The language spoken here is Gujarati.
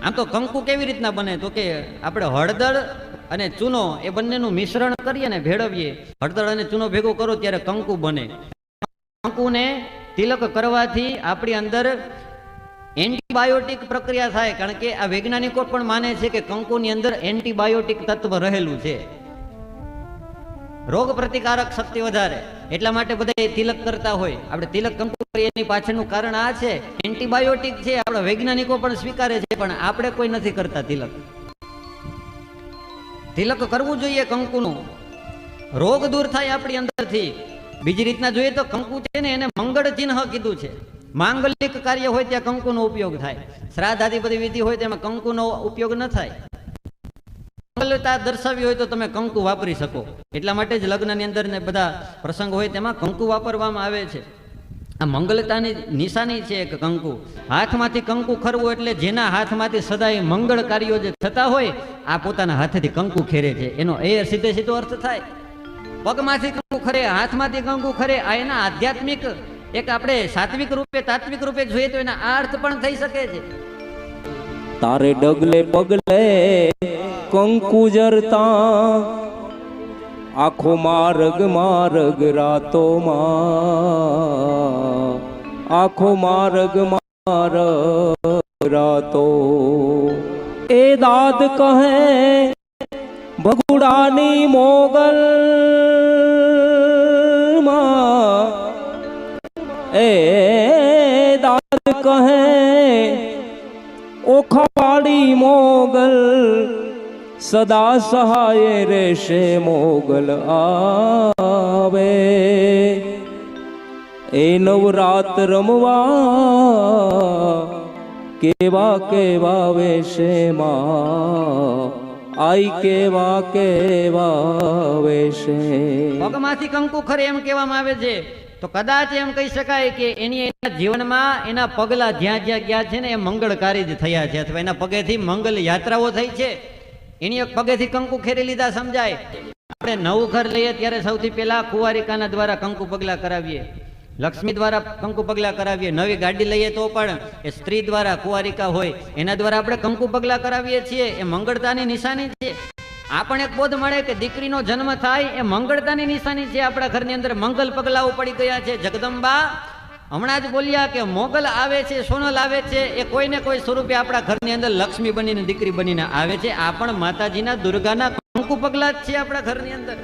આમ તો કંકુ કેવી રીતના બને તો કે આપણે હળદર અને ચૂનો એ બંનેનું મિશ્રણ કરીએ ને ભેળવીએ, હળદર અને ચૂનો ભેગો કરો ત્યારે કંકુ બને. કંકુને તિલક કરવાથી આપણી અંદર એન્ટીબાયોટિક પ્રક્રિયા થાય, કારણ કે આ વૈજ્ઞાનિકો પણ માને છે કે કંકુની અંદર એન્ટીબાયોટિક તત્વ રહેલું છે, રોગ પ્રતિકારક શક્તિ વધારે. એટલા માટે બધા તિલક કરતા હોય. આપણે તિલક કંકુ કરીએ એની પાછળનું કારણ આ છે, એન્ટીબાયોટિક છે. આપણા વૈજ્ઞાનિકો પણ સ્વીકારે છે, પણ આપણે કોઈ નથી કરતા તિલક. તિલક કરવું જોઈએ કંકુનું, રોગ દૂર થાય આપણી અંદરથી. બીજી રીતના જોઈએ તો કંકુ છે ને એને મંગળ ચિહ્ન કીધું છે. માંગલિક કાર્ય હોય ત્યાં કંકુનો ઉપયોગ થાય. શ્રાદ્ધ આદિ બધી વિધિ હોય તેમાં કંકુનો ઉપયોગ ન થાય. મંગલતા દર્શાવી હોય તો તમે કંકુ વાપરી શકો. એટલા માટે જ લગ્નની અંદર ને બધા પ્રસંગ હોય તેમાં કંકુ વાપરવામાં આવે છે. આ મંગલતાની નિશાની છે એક કંકુ. હાથમાંથી કંકુ ખરવું એટલે જેના હાથમાંથી સદાય મંગળ કાર્યો જે થતા હોય, આ પોતાના હાથેથી કંકુ ખેરે છે, એનો એ સીધે સીધો અર્થ થાય. પગમાંથી કંકુ ખરે, હાથમાંથી કંકુ ખરે, આ એના આધ્યાત્મિક એક આપણે સાત્વિક રૂપે તાત્વિક રૂપે જોઈએ તો એના આ અર્થ પણ થઈ શકે છે. તારે ડગલે પગલે કંકુ જરતા, આખો માર્ગ માર્ગ રાતોમાં, આખો માર્ગ માર્ગ રાતો. એ દાદ કહે ભગુડાની મોગલ માં, એ દાદ કહે ઓખાવાડી મોગલ, સદા સહાય રહેશે મોગલ આવે. એ નવરાત રમવા કેવા કેવા વેશે માં, આઈ કેવા કેવા વેશે. પગમાંથી કંકુ ખરે એમ કહેવામાં આવે છે તો કદાચ એમ કહી શકાય કે એના જીવનમાં એના પગલા જ્યાં જ્યાં ગયા છે ને એ મંગળકારી જ થયા છે, અથવા એના પગેથી મંગલ યાત્રાઓ થઈ છે. એની પગેથી કંકુ ખેરી લીધા સમજાય. આપણે નવું ઘર લઈએ ત્યારે સૌથી પહેલા કુંવારિકાના દ્વારા કંકુ પગલા કરાવીએ, લક્ષ્મી દ્વારા કંકુ પગલા કરાવીએ. નવી ગાડી લઈએ તો પણ એ સ્ત્રી દ્વારા, કુંવારિકા હોય એના દ્વારા આપણે કંકુ પગલા કરાવીએ છીએ. એ મંગળતાની નિશાની છે. આપણને એક બોધ મળે કે દીકરીનો જન્મ થાય એ મંગળતાની નિશાની છે. આપણા ઘરની અંદર મંગલ પગલાઓ પડી ગયા છે. જગદંબા હમણાં જ બોલ્યા કે મોગલ આવે છે, સોનલ આવે છે, એ કોઈને કોઈ સ્વરૂપે આપણા ઘરની અંદર લક્ષ્મી બનીને દીકરી બનીને આવે છે. આ પણ માતાજીના દુર્ગાના કંકુ પગલા જ છે આપણા ઘરની અંદર.